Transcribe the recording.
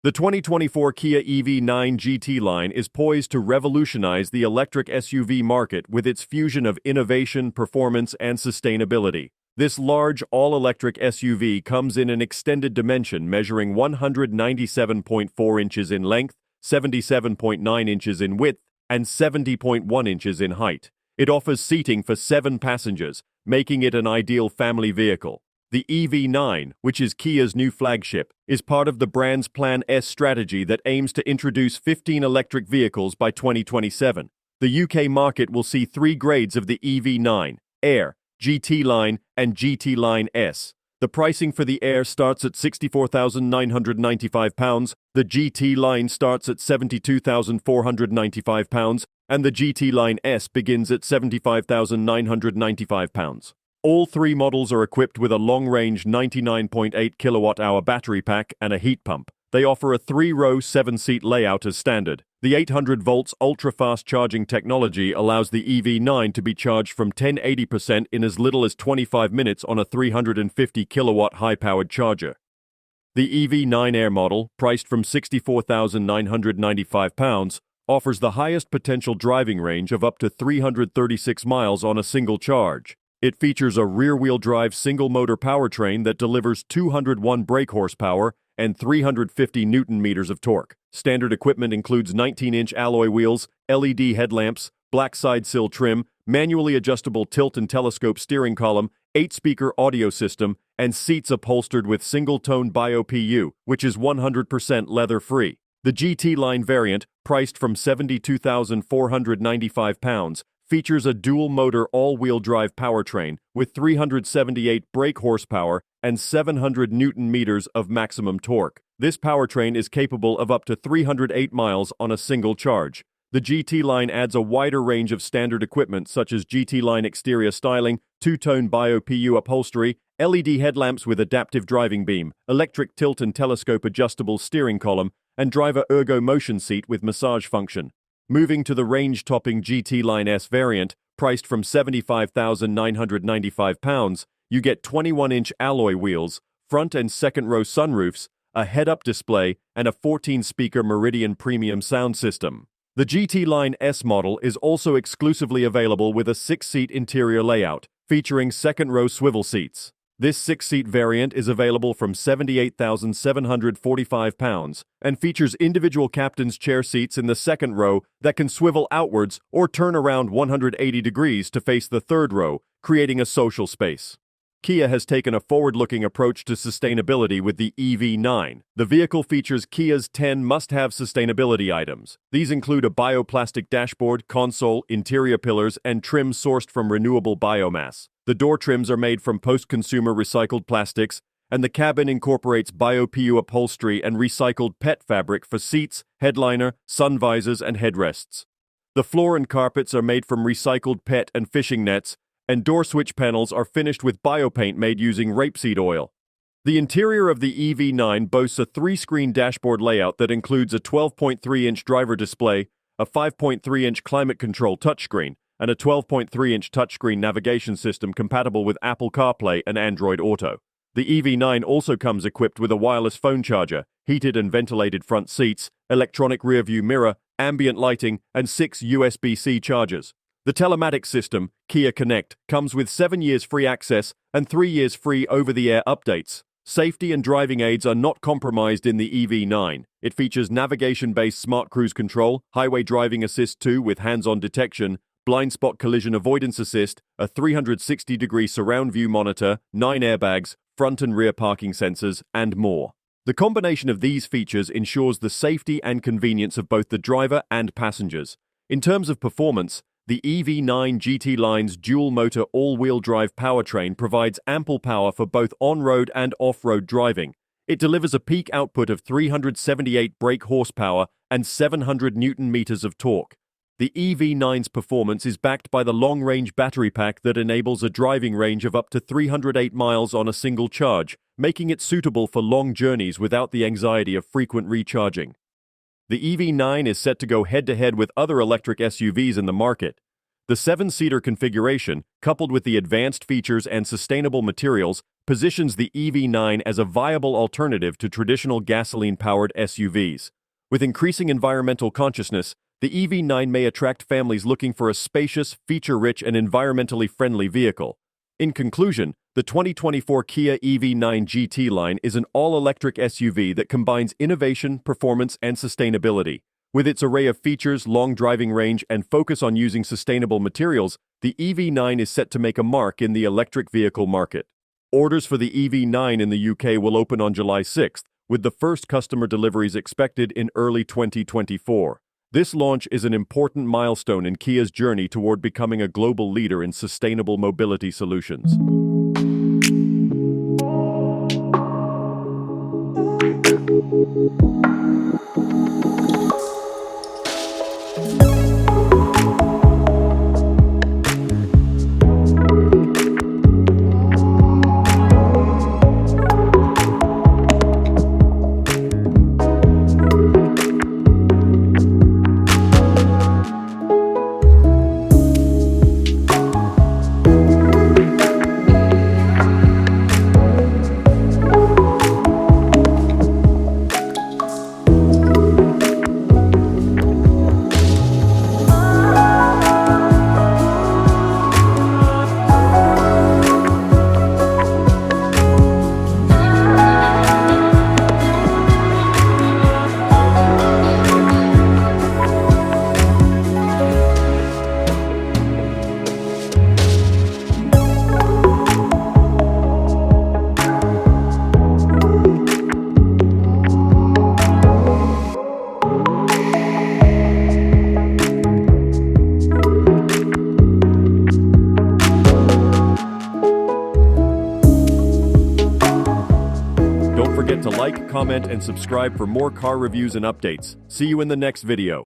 The 2024 Kia EV9 GT-Line is poised to revolutionize the electric SUV market with its fusion of innovation, performance, and sustainability. This large, all-electric SUV comes in an extended dimension measuring 197.4 inches in length, 77.9 inches in width, and 70.1 inches in height. It offers seating for 7 passengers, making it an ideal family vehicle. The EV9, which is Kia's new flagship, is part of the brand's Plan S strategy that aims to introduce 15 electric vehicles by 2027. The UK market will see 3 grades of the EV9: Air, GT-Line, and GT-Line S. The pricing for the Air starts at £64,995, the GT-Line starts at £72,495, and the GT-Line S begins at £75,995. All 3 models are equipped with a long-range 99.8 kilowatt-hour battery pack and a heat pump. They offer a 3-row, 7-seat layout as standard. The 800 volts ultra-fast charging technology allows the EV9 to be charged from 10–80% in as little as 25 minutes on a 350 kilowatt high-powered charger. The EV9 Air model, priced from £64,995, offers the highest potential driving range of up to 336 miles on a single charge. It features a rear-wheel drive single-motor powertrain that delivers 201 brake horsepower and 350 newton-meters of torque. Standard equipment includes 19-inch alloy wheels, LED headlamps, black side sill trim, manually adjustable tilt and telescope steering column, 8-speaker audio system, and seats upholstered with single-tone Bio-PU, which is 100% leather-free. The GT-Line variant, priced from £72,495, features a dual-motor all-wheel drive powertrain with 378 brake horsepower and 700 newton-meters of maximum torque. This powertrain is capable of up to 308 miles on a single charge. The GT-Line adds a wider range of standard equipment such as GT-Line exterior styling, 2-tone Bio-PU upholstery, LED headlamps with adaptive driving beam, electric tilt and telescope adjustable steering column, and driver ergo motion seat with massage function. Moving to the range-topping GT-Line S variant, priced from £75,995, you get 21-inch alloy wheels, front and second-row sunroofs, a head-up display, and a 14-speaker Meridian premium sound system. The GT-Line S model is also exclusively available with a 6-seat interior layout, featuring second-row swivel seats. This 6-seat variant is available from £78,745 and features individual captain's chair seats in the second row that can swivel outwards or turn around 180 degrees to face the third row, creating a social space. Kia has taken a forward-looking approach to sustainability with the EV9. The vehicle features Kia's 10 must-have sustainability items. These include a bioplastic dashboard, console, interior pillars, and trim sourced from renewable biomass. The door trims are made from post-consumer recycled plastics, and the cabin incorporates Bio-PU upholstery and recycled PET fabric for seats, headliner, sun visors, and headrests. The floor and carpets are made from recycled PET and fishing nets, and door switch panels are finished with biopaint made using rapeseed oil. The interior of the EV9 boasts a 3-screen dashboard layout that includes a 12.3-inch driver display, a 5.3-inch climate control touchscreen, and a 12.3-inch touchscreen navigation system compatible with Apple CarPlay and Android Auto. The EV9 also comes equipped with a wireless phone charger, heated and ventilated front seats, electronic rearview mirror, ambient lighting, and 6 USB-C chargers. The telematics system, Kia Connect, comes with 7 years free access and 3 years free over-the-air updates. Safety and driving aids are not compromised in the EV9. It features navigation-based smart cruise control, highway driving assist 2 with hands-on detection, blind spot collision avoidance assist, a 360-degree surround view monitor, 9 airbags, front and rear parking sensors, and more. The combination of these features ensures the safety and convenience of both the driver and passengers. In terms of performance, the EV9 GT-Line's dual-motor all-wheel drive powertrain provides ample power for both on-road and off-road driving. It delivers a peak output of 378 brake horsepower and 700 newton-meters of torque. The EV9's performance is backed by the long-range battery pack that enables a driving range of up to 308 miles on a single charge, making it suitable for long journeys without the anxiety of frequent recharging. The EV9 is set to go head-to-head with other electric SUVs in the market. The 7-seater configuration, coupled with the advanced features and sustainable materials, positions the EV9 as a viable alternative to traditional gasoline-powered SUVs. With increasing environmental consciousness, the EV9 may attract families looking for a spacious, feature-rich, and environmentally friendly vehicle. In conclusion, the 2024 Kia EV9 GT-Line is an all-electric SUV that combines innovation, performance, and sustainability. With its array of features, long driving range, and focus on using sustainable materials, the EV9 is set to make a mark in the electric vehicle market. Orders for the EV9 in the UK will open on July 6th, with the first customer deliveries expected in early 2024. This launch is an important milestone in Kia's journey toward becoming a global leader in sustainable mobility solutions. Don't forget to like, comment, and subscribe for more car reviews and updates. See you in the next video.